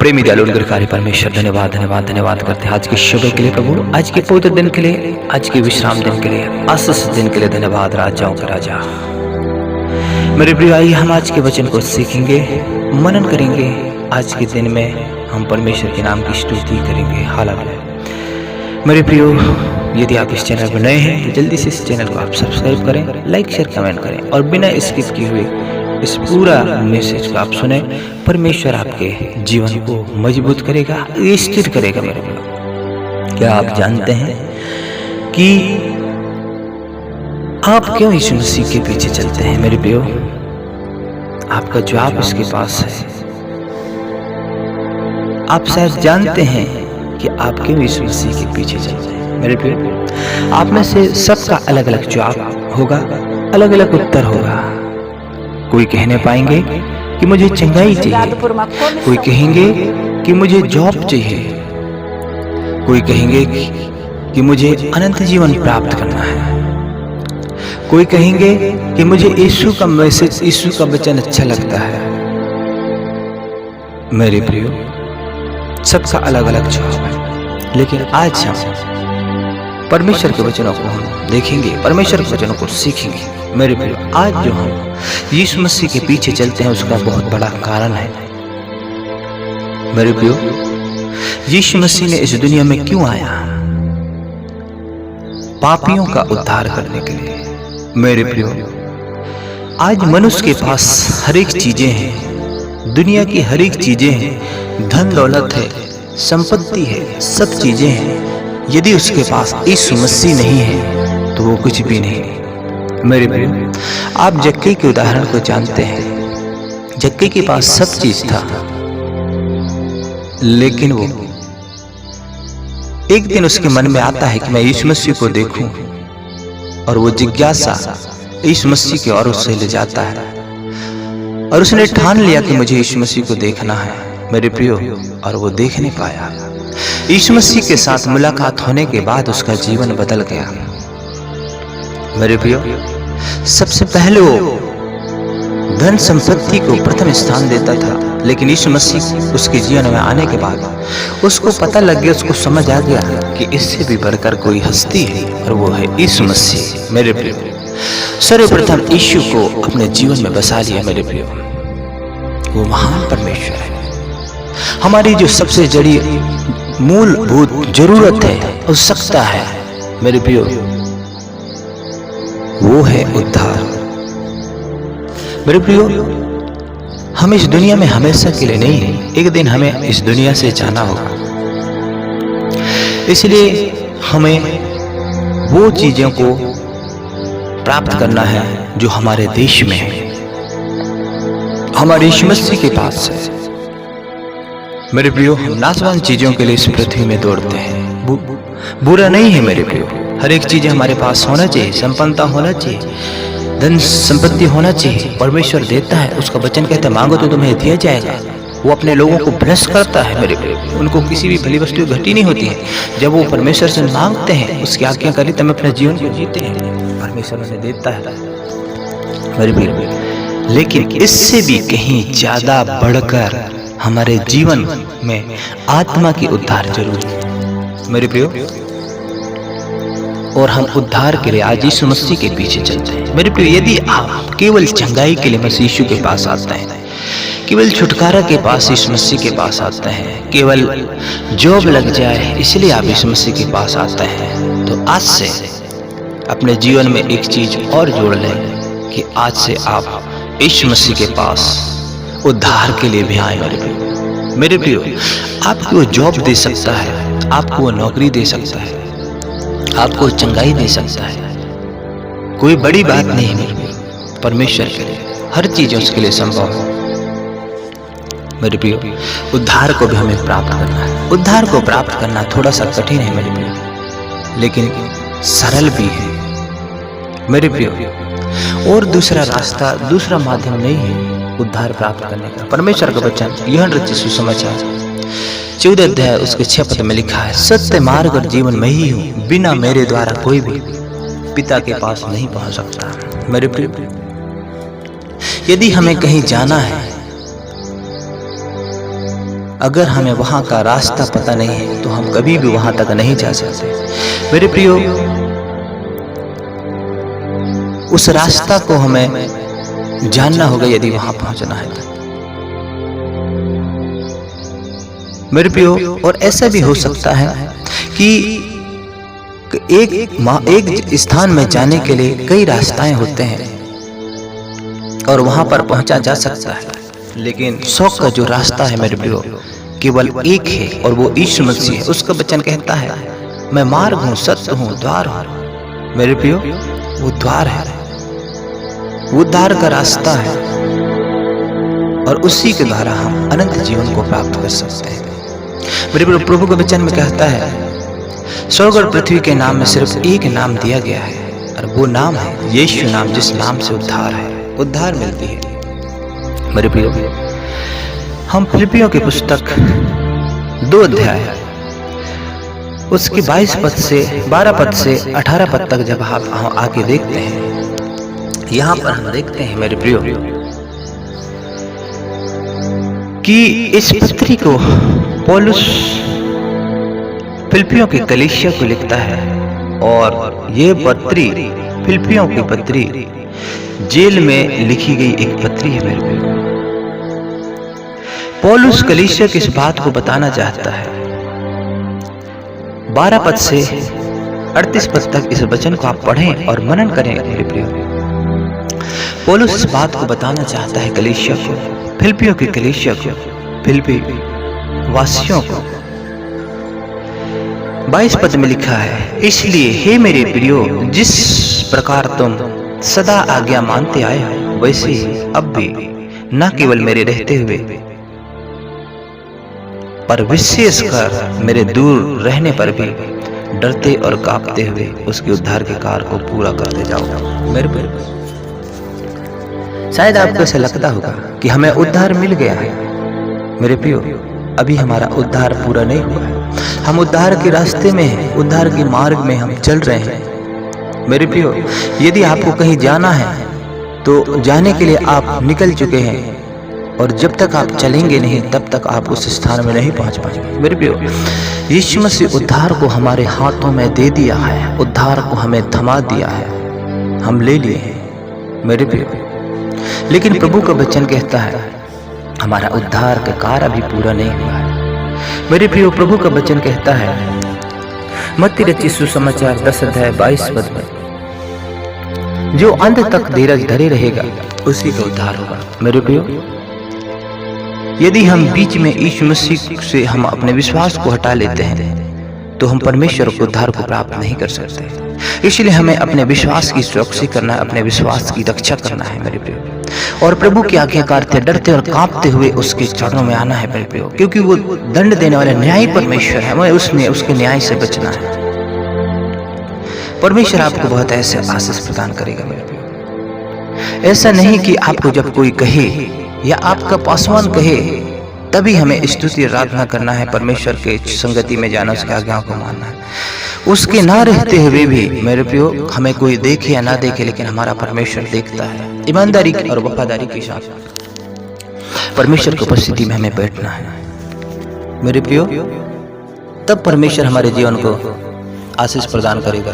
प्रेमी दयालु निरंकारी परमेश्वर धन्यवाद धन्यवाद धन्यवाद करते हैं आज के सुबह के लिए प्रभु, आज के पवित्र दिन के लिए, आज के विश्राम दिन के लिए, आशीष दिन के लिए धन्यवाद राजाओं का राजा। मेरे प्रिय आइए हम आज के वचन को सीखेंगे, मनन करेंगे। आज के दिन में हम परमेश्वर के नाम की स्तुति करेंगे। हालेलुया। मेरे प्रियो, यदि आप इस चैनल पर नए हैं तो जल्दी से इस चैनल को आप सब्सक्राइब करें, लाइक शेयर कमेंट करें और बिना स्किप किए हुए इस पूरा मैसेज को आप सुने। परमेश्वर आपके जीवन को मजबूत करेगा, स्थिर करेगा। मेरे प्रियो, क्या आप जानते हैं कि आप क्यों यीशु मसीह के पीछे चलते हैं? मेरे प्रियो, आपका जवाब इसके पास है। आप शायद जानते हैं कि आप क्यों यीशु मसीह के पीछे चलते हैं। मेरे प्रियो, आप में से सबका अलग अलग जवाब होगा, अलग अलग उत्तर होगा। कोई कहने पाएंगे कि मुझे चंगाई चाहिए, कोई कहेंगे कि मुझे जॉब चाहिए, कोई कहेंगे कि मुझे अनंत जीवन प्राप्त करना है, कोई कहेंगे कि मुझे यीशु का मैसेज, यीशु का वचन अच्छा लगता है। मेरे प्रियो, सबका अलग अलग जवाब है, लेकिन आज हम परमेश्वर के वचनों को हम देखेंगे, परमेश्वर के वचनों को सीखेंगे। मेरे प्रियो, आज जो हम यीशु मसीह के पीछे चलते हैं उसका बहुत बड़ा कारण है। मेरे प्रियो, यीशु मसीह ने इस दुनिया में क्यों आया? पापियों का उद्धार करने के लिए। मेरे प्रियो, आज मनुष्य के पास हर एक चीजें हैं, दुनिया की हर एक चीजें हैं, धन दौलत है, संपत्ति है, सब चीजें हैं। यदि उसके पास यीशु मसीह नहीं है तो वो कुछ भी नहीं। मेरे प्रियो, आप जक्कई के उदाहरण को जानते हैं। जक्कई के पास सब चीज था, लेकिन वो एक दिन उसके मन में आता है कि मैं यीशु मसीह को देखूं, और वो जिज्ञासा यीशु मसीह की ओर उससे ले जाता है और उसने ठान लिया कि मुझे यीशु मसीह को देखना है। मेरे प्रियो, और वो देख नहीं पाया। यीशु मसीह के साथ मुलाकात होने के बाद उसका जीवन बदल गया। मेरे प्रियो, सबसे पहले वो धन संपत्ति को प्रथम स्थान देता था, लेकिन यीशु मसीह उसके जीवन में आने के बाद उसको पता लग गया, उसको समझ आ गया कि इससे भी बढ़कर कोई हस्ती है और वो है यीशु मसीह। मेरे प्रियो, सर्वप्रथम यीशु को अपने जीवन में बसा लिया। मेरे प्रियो, वो महान परमेश्वर है। हमारी जो सबसे जड़ी मूलभूत जरूरत है, आवश्यकता है, मेरे प्रियो, वो है उद्धार। मेरे प्रियो, हम इस दुनिया में हमेशा के लिए नहीं है, एक दिन हमें इस दुनिया से जाना होगा। इसलिए हमें वो चीजों को प्राप्त करना है जो हमारे देश में है, हमारे यीशु मसीह के पास है। मेरे प्रियो, हम नाशवान चीजों के लिए इस पृथ्वी में दौड़ते हैं। बुरा नहीं है मेरे प्रियो, हर एक चीज हमारे पास होना चाहिए, संपन्नता होना चाहिए, धन संपत्ति होना चाहिए। परमेश्वर देता है, उसका वचन कहता है मांगो तो तुम्हें दिया जाएगा। वो अपने लोगों को भ्रष्ट करता है। मेरे प्रियो, उनको किसी भी भली वस्तु घटी नहीं होती है। जब वो परमेश्वर से मांगते हैं, उसकी आज्ञा करें, तब अपने जीवन को जीते हैं, परमेश्वर उन्हें देता है। मेरे प्रियो, लेकिन इससे भी कहीं ज्यादा बढ़कर हमारे जीवन में आत्मा की उद्धार जरूरी है। मेरे प्रियो, और हम उद्धार के लिए आज यीशु मसीह के पीछे चलते हैं। मेरे प्रियो, यदि आप केवल चंगाई के लिए मसीह यीशु के पास आते हैं, केवल छुटकारा के पास यीशु मसीह के पास आते हैं, केवल जॉब लग जाए इसलिए आप यीशु मसीह के पास आते हैं, तो आज से अपने जीवन में एक चीज और जोड़ लें कि आज से आप यीशु मसीह के पास उद्धार के लिए भी आए। मेरे प्रियो, आपको वो जॉब दे सकता है, आपको वो नौकरी दे सकता है, आपको चंगाई दे सकता है। कोई बड़ी बात नहीं है मेरे प्रियो, परमेश्वर के लिए हर चीज उसके लिए संभव है। मेरे प्रियो, उद्धार को भी हमें प्राप्त करना है। उद्धार को प्राप्त करना थोड़ा सा कठिन है मेरे प्रियो, लेकिन सरल भी है। मेरे प्रियो, और दूसरा रास्ता, दूसरा माध्यम नहीं है उद्धार प्राप्त करने का। परमेश्वर का वचन यूहन्ना रचित सुसमाचार 14 अध्याय उसके 6 पद में लिखा है, सत्य मार्ग और जीवन मैं ही हूँ, बिना मेरे द्वारा कोई भी पिता के पास नहीं पहुंच सकता। मेरे प्रिय, यदि हमें कहीं जाना है, अगर हमें वहां का रास्ता पता नहीं है तो हम कभी भी वहां तक नहीं जा सकते। मेरे प्रियो, उस रास्ता को हमें जानना होगा यदि वहां पहुंचना है तो। मेरे प्रियो, और ऐसा भी हो सकता है कि एक स्थान में जाने के लिए कई रास्ताएं होते हैं और वहां पर पहुंचा जा सकता है, लेकिन शौक का जो रास्ता है मेरे प्रियो केवल एक है और वो यीशु मसीह है। उसका वचन कहता है, मैं मार्ग हूं, सत्य हूं, द्वार हूं। मेरे प्रियो, वो द्वार है, वो उद्धार का रास्ता है और उसी के द्वारा हम अनंत जीवन को प्राप्त कर सकते हैं। मेरे प्रियो, प्रभु के वचन में कहता है, स्वर्ग और पृथ्वी के नाम में सिर्फ एक नाम दिया गया है और वो नाम है यीशु नाम, जिस नाम से उद्धार है, उद्धार मिलती है। मेरे प्रियो, हम फिलिपियों की पुस्तक 2 अध्याय उसके 22 पद से 12 पद से 18 पद तक जब आप आके देखते हैं, यहाँ पर हम देखते हैं मेरे प्रियो कि इस पत्री को पौलुस फिलिपियों की कलीसिया को लिखता है और ये पत्री, फिलिपियों की पत्री जेल में लिखी गई एक पत्री है। मेरे प्रियो, पौलुस कलीसिया की इस बात को बताना चाहता है। 12 पद से 38 पद तक इस वचन को आप पढ़ें और मनन करें। मेरे प्रियो, पौलुस इस बात को बताना चाहता है कलीसिया को, फिलिपियों की कलीसिया को, फिलिपी वासियों को। 22 पद में लिखा है, इसलिए हे मेरे प्रियो, जिस प्रकार तुम सदा आज्ञा मानते आए हो वैसे ही अब भी, न केवल मेरे रहते हुए पर विशेषकर मेरे दूर रहने पर भी डरते और कांपते हुए उसके उद्धार के कार्य को पूरा करते जाओ। मेरे प्रियो, शायद आपको ऐसा लगता होगा कि हमें उद्धार मिल गया है। मेरे प्रियो, अभी हमारा उद्धार पूरा नहीं हुआ है। हम उद्धार के रास्ते में हैं, उद्धार के मार्ग में हम चल रहे हैं। मेरे प्रियो, यदि आपको कहीं जाना है तो जाने के लिए आप निकल चुके हैं और जब तक आप चलेंगे नहीं तब तक आप उस स्थान में नहीं पहुंच पाएंगे। मेरे प्रियो, यीशु मसीह उद्धार को हमारे हाथों में दे दिया है, उद्धार को हमें थमा दिया है, हम ले लिए हैं। मेरे प्रियो, लेकिन प्रभु का वचन कहता है हमारा उद्धार का कार्य अभी पूरा नहीं हुआ है। मेरे प्रियो, प्रभु का वचन कहता है मत्ती रचित सुसमाचार 10 अध्याय 22 पद में, जो अंत तक धीरज धरे रहेगा उसी का उद्धार होगा। मेरे प्रियो, यदि हम बीच में यीशु मसीह से हम अपने विश्वास को हटा लेते हैं तो हम परमेश्वर के उद्धार को प्राप्त नहीं कर सकते। इसलिए हमें अपने विश्वास की सुरक्षा करना है, अपने विश्वास की रक्षा करना है मेरे प्रियो, और प्रभु की आज्ञाकार थे डरते और कांपते हुए उसके चरणों में आना है मेरे प्रियो, क्योंकि वो दंड देने वाले न्यायी परमेश्वर है। हमें उसमें उसके न्याय से बचना है। परमेश्वर आपको बहुत ऐसे आशीष प्रदान करेगा मेरे प्रियो। ऐसा नहीं कि आपको जब कोई कहे या आपका पासवान कहे तभी हमें स्तुति आराधना करना है, परमेश्वर के संगति में जाना, उसकी आज्ञाओं को मानना है। उसके ना रहते हुए भी मेरे प्रियो, हमें कोई देखे या ना देखे लेकिन हमारा परमेश्वर देखता है। ईमानदारी और वफादारी के साथ परमेश्वर की उपस्थिति में हमें बैठना है मेरे प्रियो, तब परमेश्वर हमारे जीवन को आशीष प्रदान करेगा।